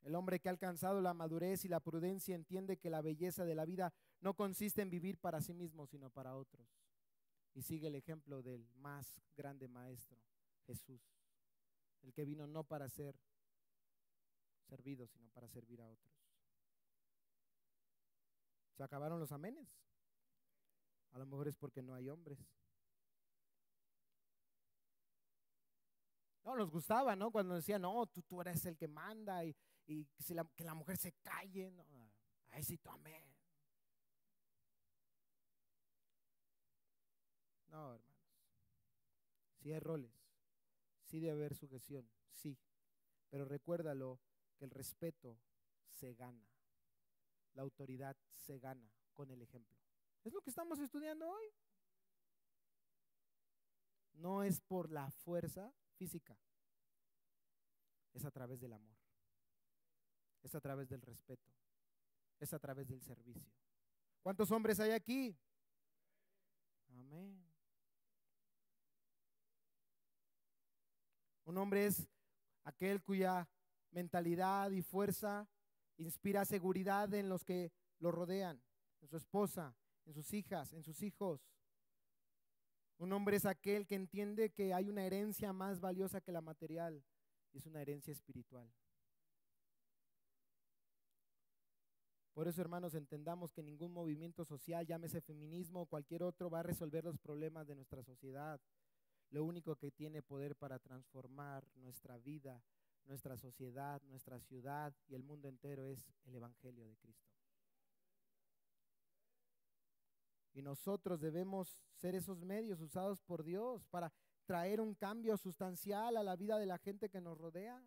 El hombre que ha alcanzado la madurez y la prudencia entiende que la belleza de la vida no consiste en vivir para sí mismo, sino para otros. Y sigue el ejemplo del más grande maestro, Jesús, el que vino no para ser servido, sino para servir a otros. ¿Se acabaron los amenes? A lo mejor es porque no hay hombres. No, nos gustaba, ¿no? Cuando decían, no, tú eres el que manda y que la mujer se calle. No, ahí sí, tú amén. No, hermanos. Sí hay roles, sí debe haber sujeción, sí. Pero recuérdalo que el respeto se gana, la autoridad se gana con el ejemplo. Es lo que estamos estudiando hoy. No es por la fuerza física, es a través del amor, es a través del respeto, es a través del servicio. ¿Cuántos hombres hay aquí? Amén. Un hombre es aquel cuya mentalidad y fuerza inspira seguridad en los que lo rodean, en su esposa, en sus hijas, en sus hijos. Un hombre es aquel que entiende que hay una herencia más valiosa que la material, y es una herencia espiritual. Por eso, hermanos, entendamos que ningún movimiento social, llámese feminismo o cualquier otro, va a resolver los problemas de nuestra sociedad. Lo único que tiene poder para transformar nuestra vida, nuestra sociedad, nuestra ciudad y el mundo entero es el Evangelio de Cristo. Y nosotros debemos ser esos medios usados por Dios para traer un cambio sustancial a la vida de la gente que nos rodea.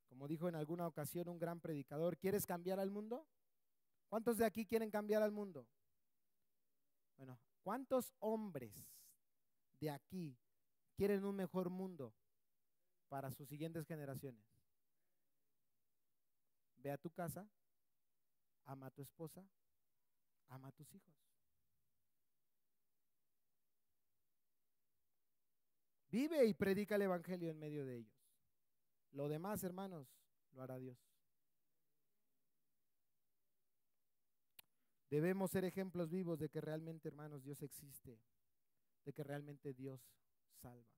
Como dijo en alguna ocasión un gran predicador, ¿quieres cambiar al mundo? ¿Cuántos de aquí quieren cambiar al mundo? Bueno, ¿cuántos hombres de aquí quieren un mejor mundo para sus siguientes generaciones? Ve a tu casa, ama a tu esposa, ama a tus hijos. Vive y predica el evangelio en medio de ellos. Lo demás, hermanos, lo hará Dios. Debemos ser ejemplos vivos de que realmente, hermanos, Dios existe, de que realmente Dios salva.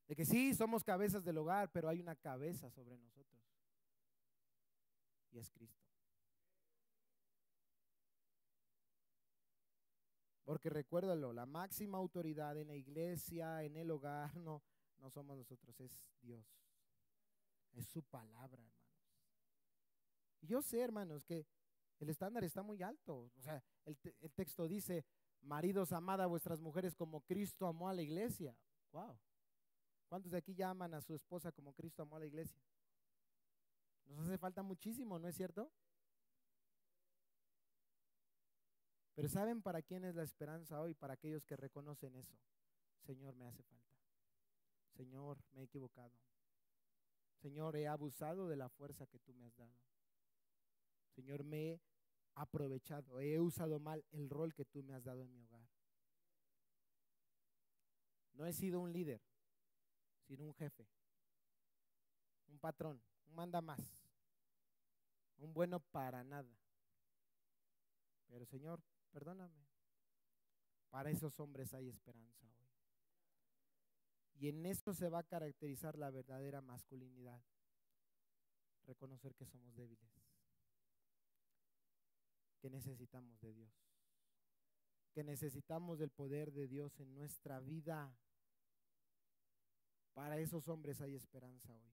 De que sí, somos cabezas del hogar, pero hay una cabeza sobre nosotros. Y es Cristo. Porque recuérdalo, la máxima autoridad en la iglesia, en el hogar, no somos nosotros, es Dios. Es su palabra, hermanos. Y yo sé, hermanos, que el estándar está muy alto. O sea, el texto dice, maridos, amad a vuestras mujeres como Cristo amó a la iglesia. Wow. ¿Cuántos de aquí ya aman a su esposa como Cristo amó a la iglesia? Nos hace falta muchísimo, ¿no es cierto? Pero ¿saben para quién es la esperanza hoy? Para aquellos que reconocen eso. Señor, me hace falta. Señor, me he equivocado. Señor, he abusado de la fuerza que tú me has dado. Señor, me he aprovechado, he usado mal el rol que tú me has dado en mi hogar. No he sido un líder, sino un jefe, un patrón, un mandamás, un bueno para nada. Pero Señor, perdóname. Para esos hombres hay esperanza hoy. Y en eso se va a caracterizar la verdadera masculinidad. Reconocer que somos débiles, que necesitamos de Dios, que necesitamos del poder de Dios en nuestra vida. Para esos hombres hay esperanza hoy,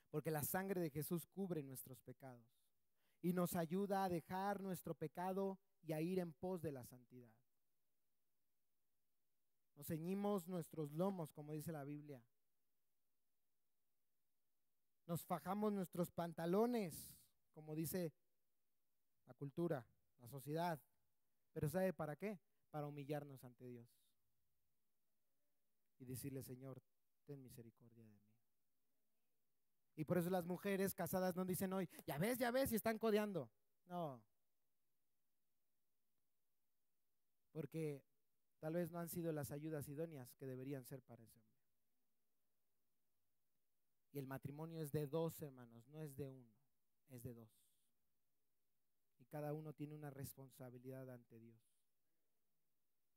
porque la sangre de Jesús cubre nuestros pecados y nos ayuda a dejar nuestro pecado y a ir en pos de la santidad. Nos ceñimos nuestros lomos, como dice la Biblia. Nos fajamos nuestros pantalones, como dice la cultura, la sociedad. Pero ¿sabe para qué? Para humillarnos ante Dios y decirle: Señor, ten misericordia de mí. Y por eso las mujeres casadas no dicen hoy: ya ves, y están codeando. No, porque tal vez no han sido las ayudas idóneas que deberían ser para ese hombre. Y el matrimonio es de dos, hermanos, no es de uno, es de dos. Y cada uno tiene una responsabilidad ante Dios.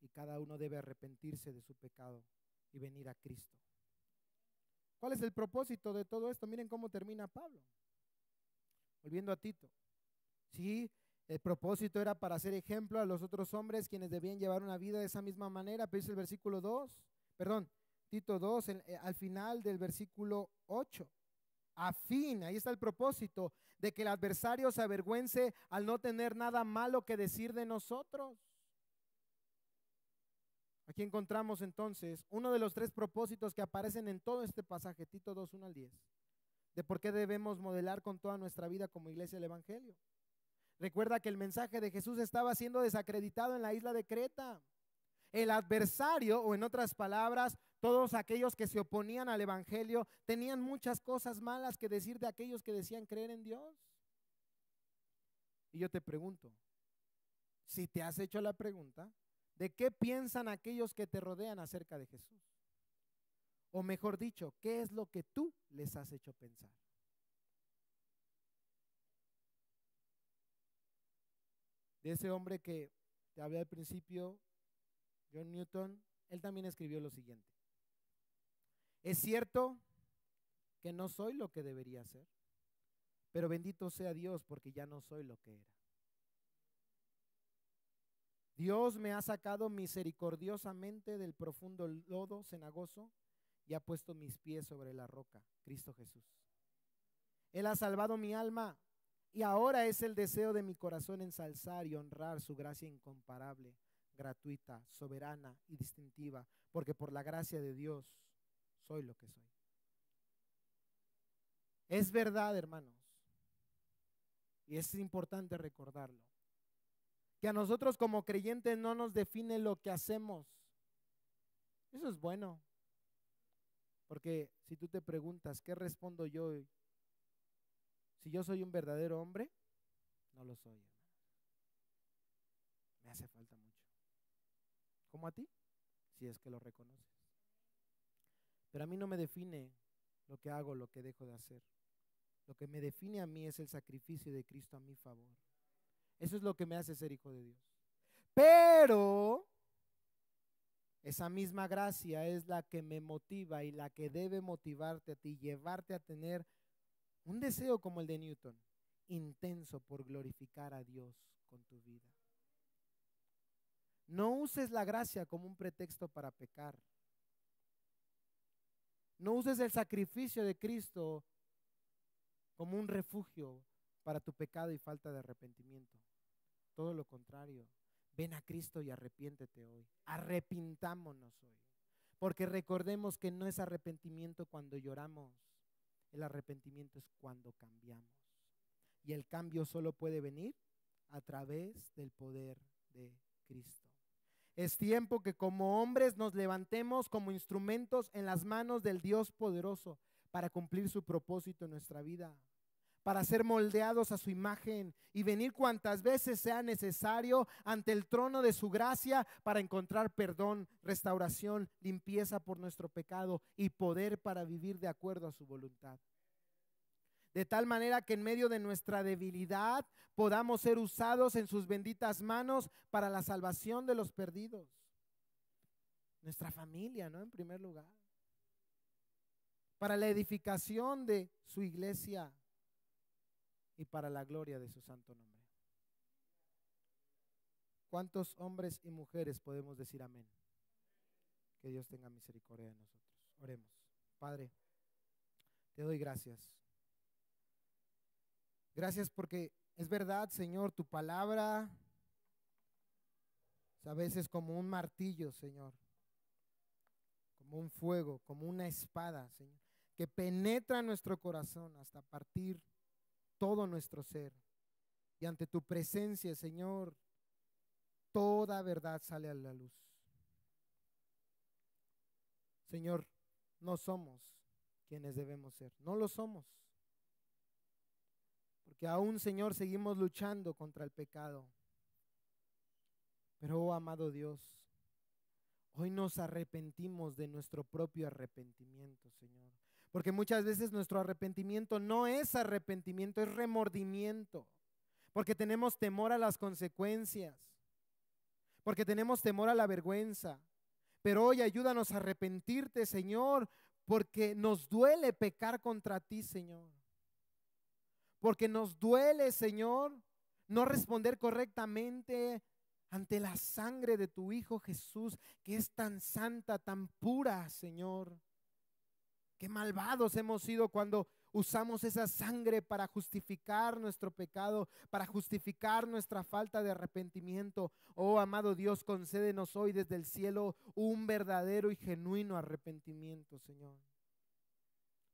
Y cada uno debe arrepentirse de su pecado y venir a Cristo. ¿Cuál es el propósito de todo esto? Miren cómo termina Pablo. Volviendo a Tito. Sí, el propósito era para hacer ejemplo a los otros hombres quienes debían llevar una vida de esa misma manera, pero dice el versículo 2, Tito 2, al final del versículo 8. A fin, ahí está el propósito, de que el adversario se avergüence al no tener nada malo que decir de nosotros. Aquí encontramos entonces uno de los tres propósitos que aparecen en todo este pasaje, Tito 2, 1 al 10, de por qué debemos modelar con toda nuestra vida como iglesia el evangelio. Recuerda que el mensaje de Jesús estaba siendo desacreditado en la isla de Creta. El adversario, o en otras palabras, todos aquellos que se oponían al evangelio, tenían muchas cosas malas que decir de aquellos que decían creer en Dios. Y yo te pregunto, si te has hecho la pregunta, ¿de qué piensan aquellos que te rodean acerca de Jesús? O mejor dicho, ¿qué es lo que tú les has hecho pensar? De ese hombre que te hablé al principio, John Newton, él también escribió lo siguiente: es cierto que no soy lo que debería ser, pero bendito sea Dios porque ya no soy lo que era. Dios me ha sacado misericordiosamente del profundo lodo cenagoso y ha puesto mis pies sobre la roca, Cristo Jesús. Él ha salvado mi alma y ahora es el deseo de mi corazón ensalzar y honrar su gracia incomparable, gratuita, soberana y distintiva, porque por la gracia de Dios soy lo que soy. Es verdad, hermanos, y es importante recordarlo, que a nosotros como creyentes no nos define lo que hacemos. Eso es bueno, porque si tú te preguntas, ¿qué respondo yo hoy? Si yo soy un verdadero hombre, no lo soy, hermanos. Me hace falta mucho. ¿Como a ti? Si es que lo reconoces. Pero a mí no me define lo que hago, lo que dejo de hacer. Lo que me define a mí es el sacrificio de Cristo a mi favor. Eso es lo que me hace ser hijo de Dios. Pero esa misma gracia es la que me motiva y la que debe motivarte a ti, llevarte a tener un deseo como el de Newton, intenso por glorificar a Dios con tu vida. No uses la gracia como un pretexto para pecar. No uses el sacrificio de Cristo como un refugio para tu pecado y falta de arrepentimiento. Todo lo contrario, ven a Cristo y arrepiéntete hoy. Arrepintámonos hoy. Porque recordemos que no es arrepentimiento cuando lloramos. El arrepentimiento es cuando cambiamos. Y el cambio solo puede venir a través del poder de Cristo. Es tiempo que como hombres nos levantemos como instrumentos en las manos del Dios poderoso para cumplir su propósito en nuestra vida, para ser moldeados a su imagen y venir cuantas veces sea necesario ante el trono de su gracia para encontrar perdón, restauración, limpieza por nuestro pecado y poder para vivir de acuerdo a su voluntad. de tal manera que en medio de nuestra debilidad podamos ser usados en sus benditas manos para la salvación de los perdidos. Nuestra familia, ¿no? En primer lugar. Para la edificación de su iglesia y para la gloria de su santo nombre. ¿Cuántos hombres y mujeres podemos decir amén? Que Dios tenga misericordia de nosotros. Oremos. Padre, te doy gracias. Gracias porque es verdad, Señor, tu palabra a veces como un martillo, Señor, como un fuego, como una espada, Señor, que penetra nuestro corazón hasta partir todo nuestro ser. Y ante tu presencia, Señor, toda verdad sale a la luz. Señor, no somos quienes debemos ser, no lo somos. Porque aún, Señor, seguimos luchando contra el pecado. Pero, oh amado Dios, hoy nos arrepentimos de nuestro propio arrepentimiento, Señor. Porque muchas veces nuestro arrepentimiento no es arrepentimiento, es remordimiento. Porque tenemos temor a las consecuencias. Porque tenemos temor a la vergüenza. Pero hoy ayúdanos a arrepentirte, Señor, porque nos duele pecar contra ti, Señor. Porque nos duele, Señor, no responder correctamente ante la sangre de tu Hijo Jesús, que es tan santa, tan pura, Señor. Qué malvados hemos sido cuando usamos esa sangre para justificar nuestro pecado, para justificar nuestra falta de arrepentimiento. Oh, amado Dios, concédenos hoy desde el cielo un verdadero y genuino arrepentimiento, Señor.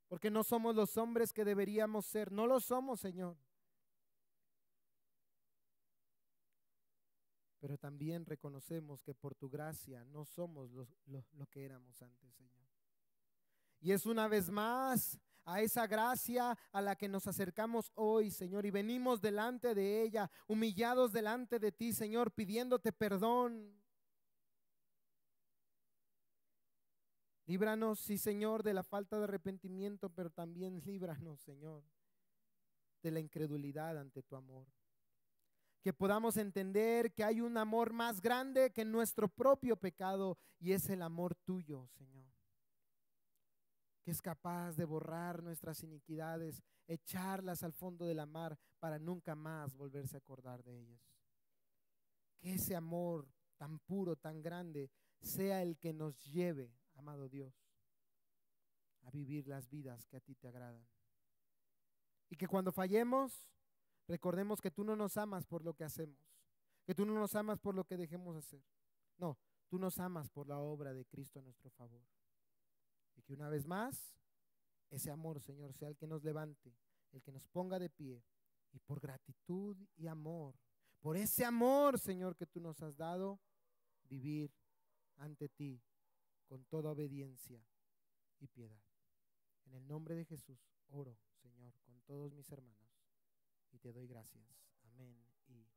Porque no somos los hombres que deberíamos ser, no lo somos, Señor. Pero también reconocemos que por tu gracia no somos lo que éramos antes, Señor. Y es una vez más a esa gracia a la que nos acercamos hoy, Señor, y venimos delante de ella, humillados delante de ti, Señor, pidiéndote perdón. Líbranos, sí, Señor, de la falta de arrepentimiento, pero también líbranos, Señor, de la incredulidad ante tu amor. Que podamos entender que hay un amor más grande que nuestro propio pecado, y es el amor tuyo, Señor, que es capaz de borrar nuestras iniquidades, echarlas al fondo de la mar para nunca más volverse a acordar de ellas. Que ese amor tan puro, tan grande, sea el que nos lleve, amado Dios, a vivir las vidas que a ti te agradan. Y que cuando fallemos, recordemos que tú no nos amas por lo que hacemos, que tú no nos amas por lo que dejemos hacer. No, tú nos amas por la obra de Cristo a nuestro favor. Y que una vez más, ese amor, Señor, sea el que nos levante, el que nos ponga de pie. Y por gratitud y amor, por ese amor, Señor, que tú nos has dado, vivir ante ti con toda obediencia y piedad. En el nombre de Jesús oro, Señor, con todos mis hermanos, y te doy gracias. Amén y amén.